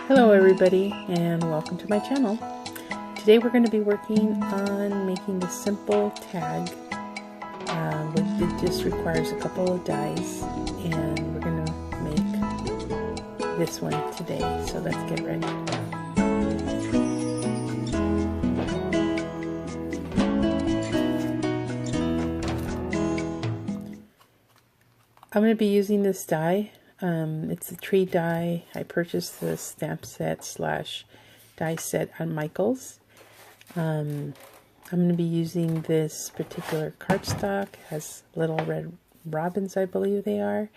Hello everybody and welcome to my channel. Today we're going to be working on making this simple tag. It just requires a couple of dies and we're going to make this one today. So let's get ready. I'm going to be using this die. It's a tree die. I purchased the stamp set / die set on Michaels. I'm going to be using this particular cardstock. It has little red robins, I believe they are.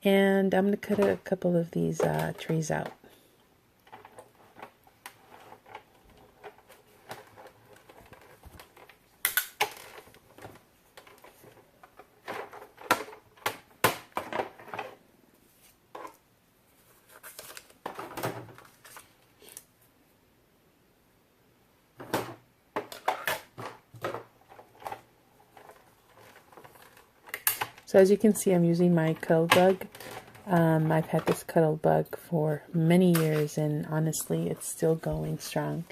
And I'm going to cut a couple of these trees out. So as you can see, I'm using my Cuttlebug. I've had this Cuttlebug for many years and honestly it's still going strong.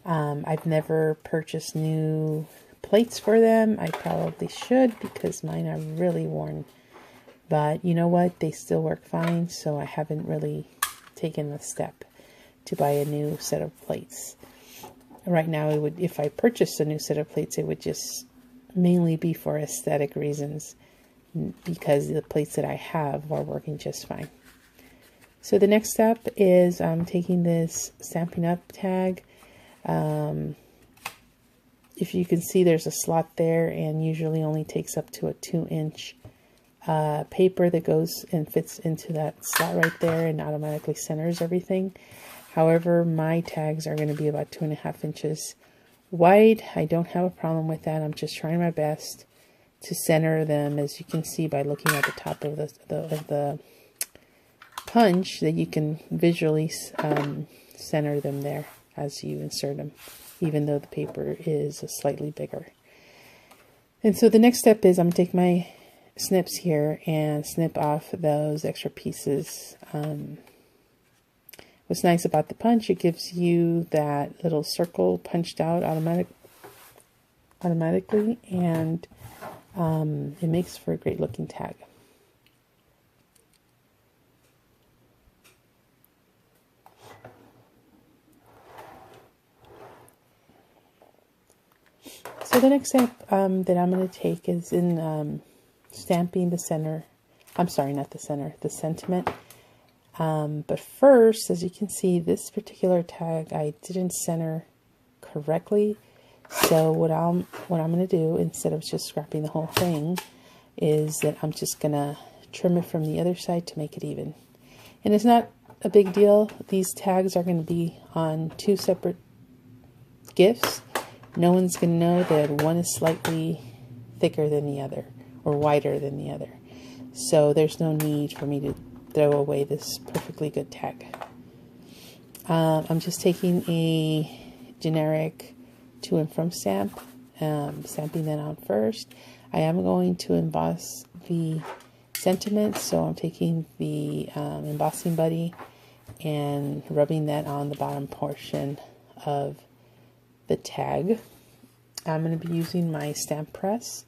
I've never purchased new plates for them. I probably should because mine are really worn. But you know what? They still work fine, so I haven't really taken the step to buy a new set of plates. Right now, if I purchased a new set of plates, it would just mainly be for aesthetic reasons, because the plates that I have are working just fine. So the next step is I'm taking this Stampin' Up! Tag. If you can see, there's a slot there and usually only takes up to a 2-inch paper that goes and fits into that slot right there and automatically centers everything. However, my tags are going to be about 2.5 inches wide. I don't have a problem with that. I'm just trying my best to center them, as you can see by looking at the top of the punch, that you can visually center them there as you insert them, even though the paper is slightly bigger. And so the next step is I'm going to take my snips here and snip off those extra pieces. What's nice about the punch, it gives you that little circle punched out automatically, and it makes for a great looking tag. So the next step that I'm going to take is in stamping the center. I'm sorry, not the center, the sentiment. But first, as you can see, this particular tag I didn't center correctly. So what I'm going to do, instead of just scrapping the whole thing, is that I'm just going to trim it from the other side to make it even. And it's not a big deal. These tags are going to be on 2 separate gifts. No one's going to know that one is slightly thicker than the other or wider than the other. So there's no need for me to throw away this perfectly good tag. I'm just taking a generic to and from stamp, stamping that on first. I am going to emboss the sentiment, so I'm taking the embossing buddy and rubbing that on the bottom portion of the tag. I'm going to be using my stamp press.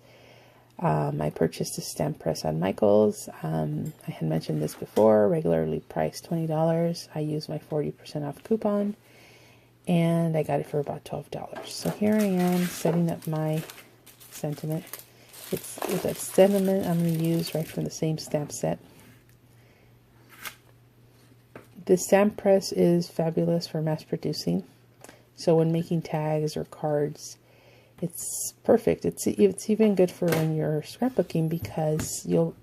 I purchased a stamp press on Michaels. I had mentioned this before, regularly priced $20. I used my 40% off coupon and I got it for about $12. So here I am setting up my sentiment. It's that sentiment I'm going to use right from the same stamp set. The stamp press is fabulous for mass producing. So when making tags or cards, it's perfect. It's even good for when you're scrapbooking, because you'll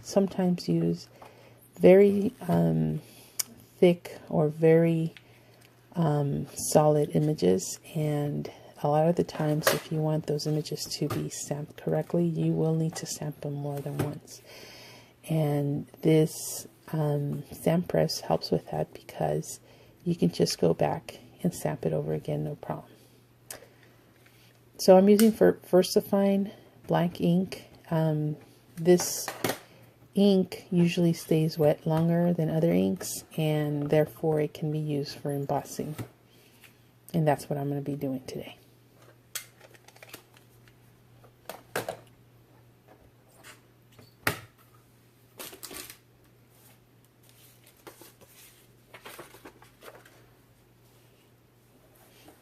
sometimes use very thick or very solid images, and a lot of the times if you want those images to be stamped correctly, you will need to stamp them more than once. And this stamp press helps with that, because you can just go back and stamp it over again, no problem. So I'm using for VersaFine blank ink. This ink usually stays wet longer than other inks, and therefore it can be used for embossing. And that's what I'm going to be doing today.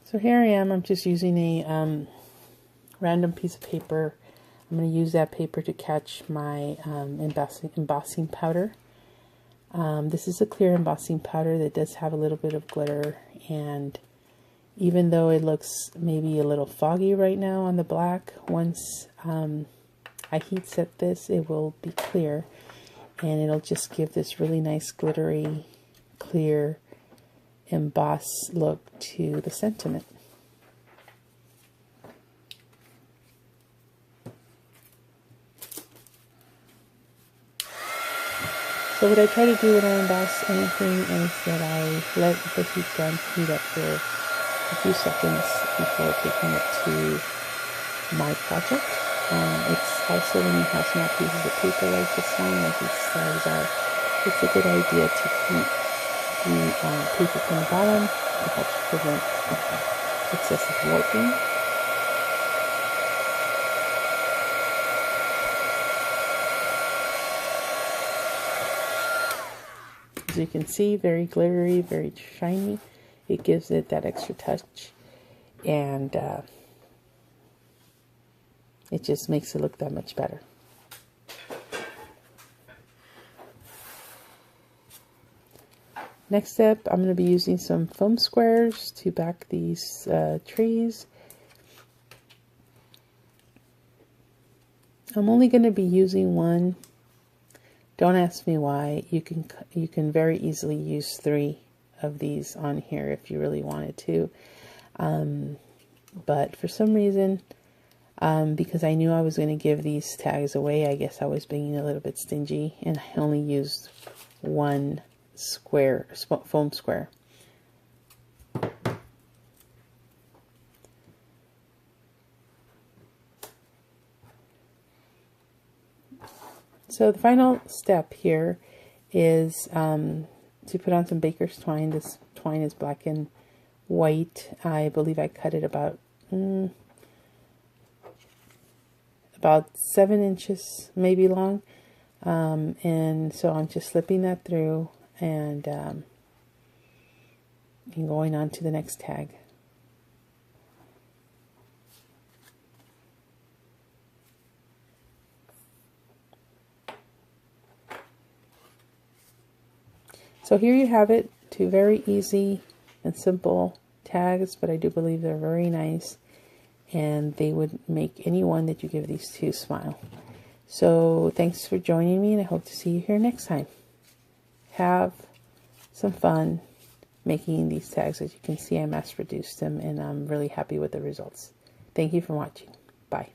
So here I am, I'm just using a random piece of paper. I'm going to use that paper to catch my embossing powder. This is a clear embossing powder that does have a little bit of glitter, and even though it looks maybe a little foggy right now on the black, once I heat set this, it will be clear, and it'll just give this really nice glittery, clear, embossed look to the sentiment. So what I try to do when I emboss anything is that I let the heat gun heat up for a few seconds before taking it to my project. It's also, when you have small pieces of paper like this one, like these stars are, it's a good idea to heat the paper from the bottom. It helps prevent excessive warping. As you can see, very glittery, very shiny. It gives it that extra touch, and it just makes it look that much better. Next step, I'm going to be using some foam squares to back these trees. I'm only going to be using one. Don't ask me why. You can very easily use 3 of these on here if you really wanted to. But for some reason, because I knew I was going to give these tags away, I guess I was being a little bit stingy, and I only used 1 square, foam square. So the final step here is to put on some baker's twine. This twine is black and white. I believe I cut it about 7 inches maybe long, and so I'm just slipping that through and going on to the next tag. So here you have it, 2 very easy and simple tags, but I do believe they're very nice, and they would make anyone that you give these to smile. So thanks for joining me, and I hope to see you here next time. Have some fun making these tags. As you can see, I mass produced them, and I'm really happy with the results. Thank you for watching. Bye.